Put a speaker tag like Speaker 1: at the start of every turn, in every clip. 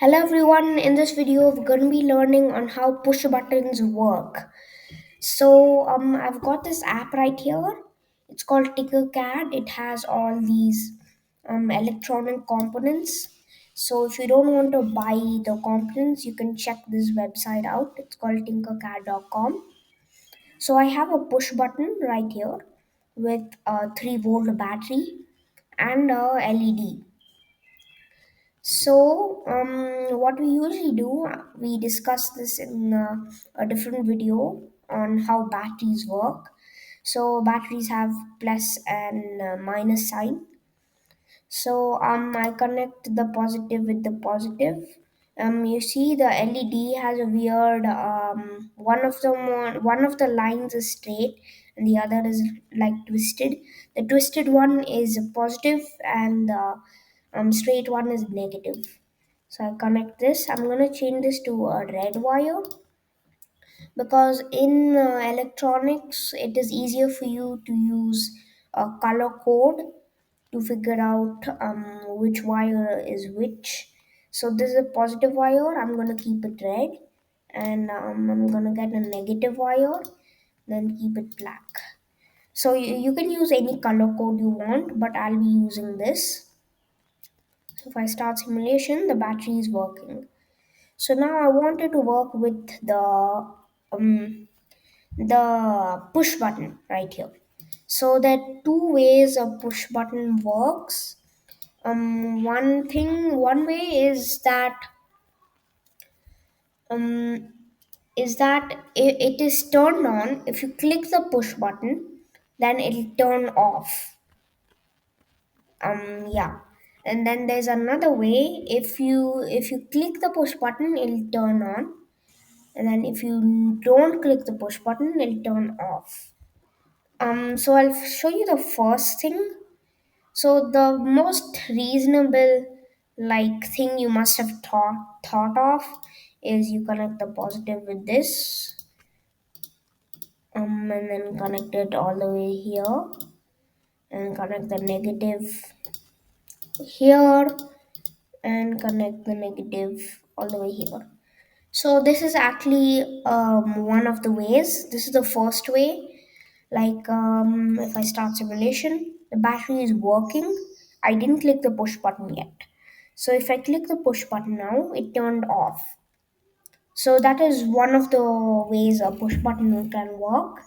Speaker 1: Hello everyone, in this video we're going to be learning on how push buttons work. I've got this app right here. It's called Tinkercad. It has all these electronic components. So if you don't want to buy the components, you can check this website out. It's called tinkercad.com. So I have a push button right here with a 3-volt battery and a LED. What we usually do, we discuss this in a different video on how batteries work. So, batteries have plus and minus sign. I connect the positive with the positive. You see, the LED has a weird. One of the lines is straight, and the other is like twisted. The twisted one is positive, and the straight one is negative. So I connect this. I'm gonna change this to a red wire because in electronics it is easier for you to use a color code to figure out which wire is which. So this is a positive wire. I'm gonna keep it red, and I'm gonna get a negative wire, then keep it black. So you can use any color code you want, but I'll be using this. So if I start simulation, the battery is working. So now I wanted to work with um, the push button right here. So there are two ways a push button works. One way um, is that it is turned on. If you click the push button, then it'll turn off. Yeah. And then there's another way. If you click the push button, it'll turn on, and then if you don't click the push button, it'll turn off. So I'll show you the first thing. So the most reasonable like thing you must have thought of is you connect the positive with this, and then connect it all the way here, and connect the negative here, and connect the negative all the way here. So this is actually one of the ways. This is the first way. If I start simulation, the battery is working. I didn't click the push button yet. So if I click the push button now, it turned off. So that is one of the ways a push button can work.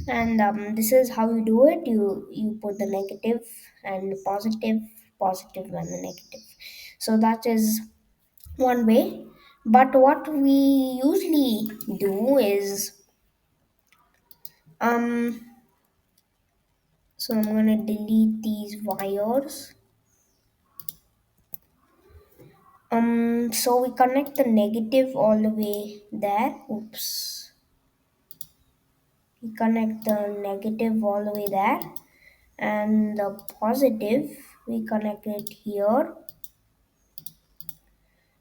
Speaker 1: And this is how you do it. You put the negative and the positive, positive and the negative. So that is one way. But what we usually do is um so I'm gonna delete these wires. So we connect the negative all the way there. Oops. We connect the negative all the way there, and the positive we connect it here,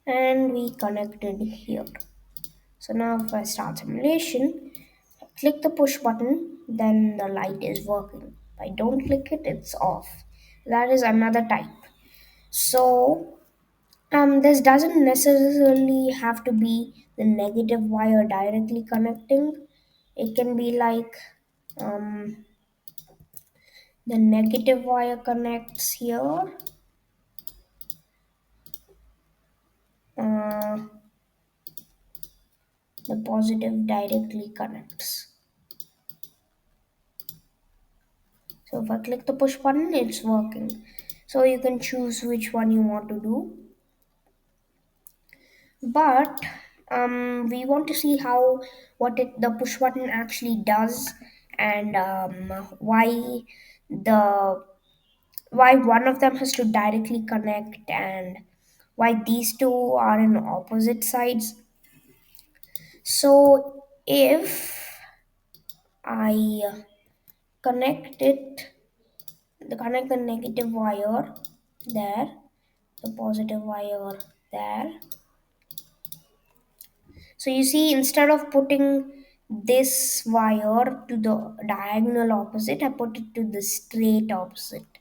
Speaker 1: and we connect it here. So now if I start simulation, click the push button, then the light is working. If I don't click it, it's off. That is another type. So this doesn't necessarily have to be the negative wire directly connecting. It can be like um, the negative wire connects here, uh, the positive directly connects. So if I click the push button, it's working. So you can choose which one you want to do. But we want to see how the push button actually does, and the why one of them has to directly connect, and why these two are in opposite sides. So if I connect it, connect the negative wire there, the positive wire there. So you see, instead of putting this wire to the diagonal opposite, I put it to the straight opposite.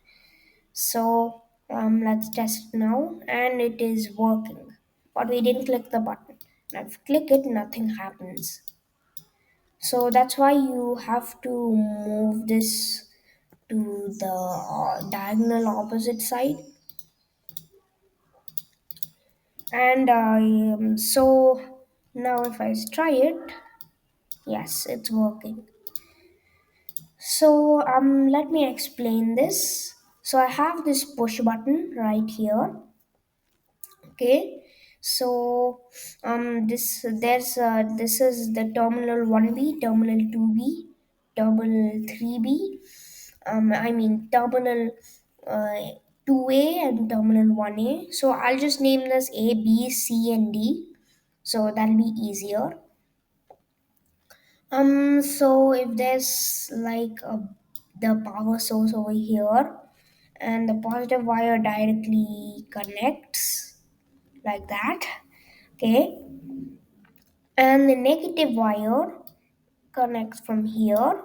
Speaker 1: So let's test it now, and it is working. but we didn't click the button. Now if we click it, nothing happens. So that's why you have to move this to the diagonal opposite side. And so now if I try it, yes, it's working. So let me explain this. So I have this push button right here. Okay. So this is the terminal 1B, terminal 2B, terminal 3B. I mean terminal uh, 2A and terminal 1A. So I'll just name this A, B, C, and D. So that'll be easier. So if there's like the power source over here, and the positive wire directly connects like that, okay, and the negative wire connects from here,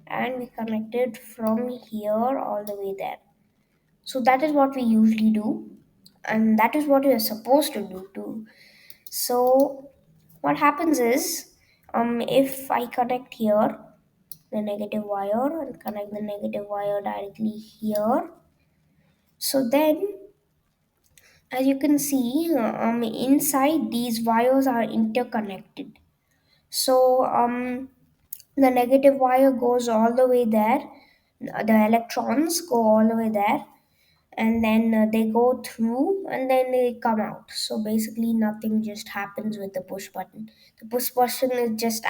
Speaker 1: and we connect it from here all the way there. So that is what we usually do, and that is what we are supposed to do too. So what happens is, if I connect here the negative wire and connect the negative wire directly here, so then as you can see, inside these wires are interconnected. So the negative wire goes all the way there, the electrons go all the way there, and then they go through and then they come out. So basically nothing just happens with the push button. The push button is just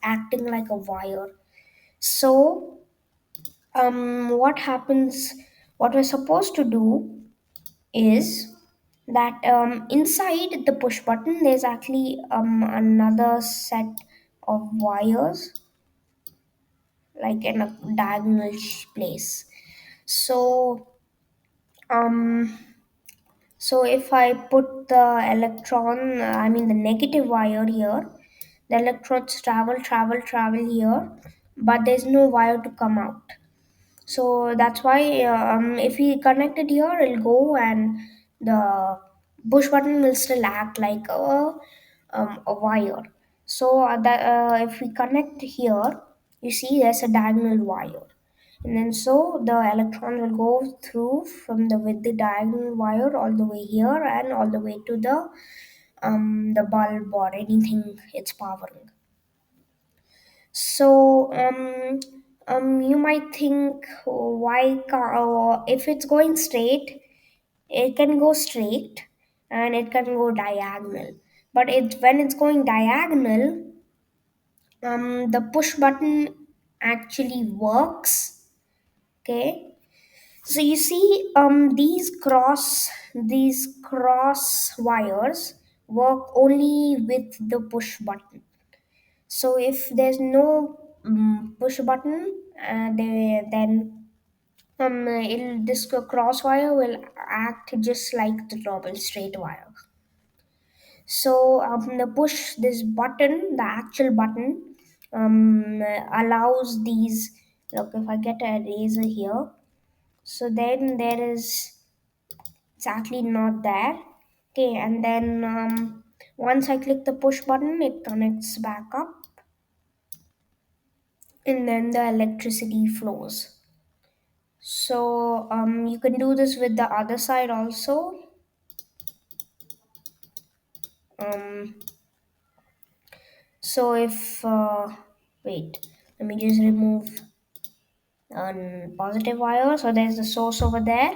Speaker 1: acting like a wire. So what happens, what we're supposed to do is that inside the push button there's actually another set of wires, like in a diagonal place. So um so if I put the electron, I mean the negative wire here, the electrons travel here, but there's no wire to come out. So that's why if we connect it here, it'll go, and the push button will still act like a wire. So if we connect here, you see there's a diagonal wire, and then so the electron will go through from the with the diagonal wire all the way here and all the way to the bulb or anything it's powering. So you might think, if it's going straight, it can go straight and it can go diagonal. But when it's going diagonal, the push button actually works. Okay, so you see, these cross wires work only with the push button. So if there's no push button, then this cross wire will act just like the normal straight wire. So the push this button, the actual button, allows these. Look, if I get a razor here, so then there is, it's actually not there. Okay, and then once I click the push button, it connects back up, and then the electricity flows. So you can do this with the other side also. Um, so if wait, let me just remove positive wire. So there's the source over there.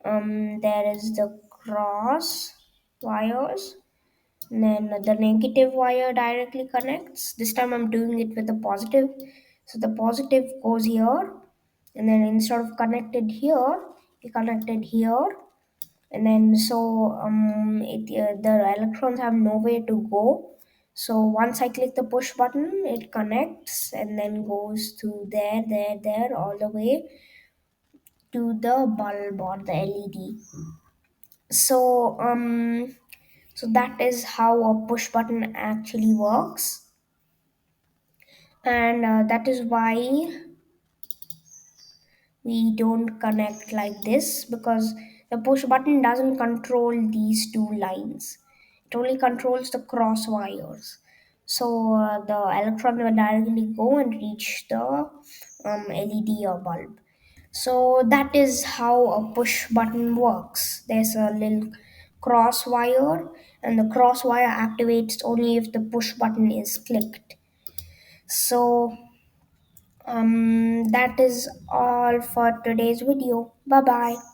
Speaker 1: There is the cross wires. And then the negative wire directly connects. This time I'm doing it with the positive. So the positive goes here, and then instead of connected here, we connected here, and then so the electrons have nowhere to go. So once I click the push button, it connects and then goes to there all the way to the bulb or the led. So that is how a push button actually works, and that is why we don't connect like this, because The push button doesn't control these two lines, it only controls the cross wires. So the electron will directly go and reach the LED or bulb. So that is how a push button works. There's a little cross wire, and the cross wire activates only if the push button is clicked. So that is all for today's video. Bye bye.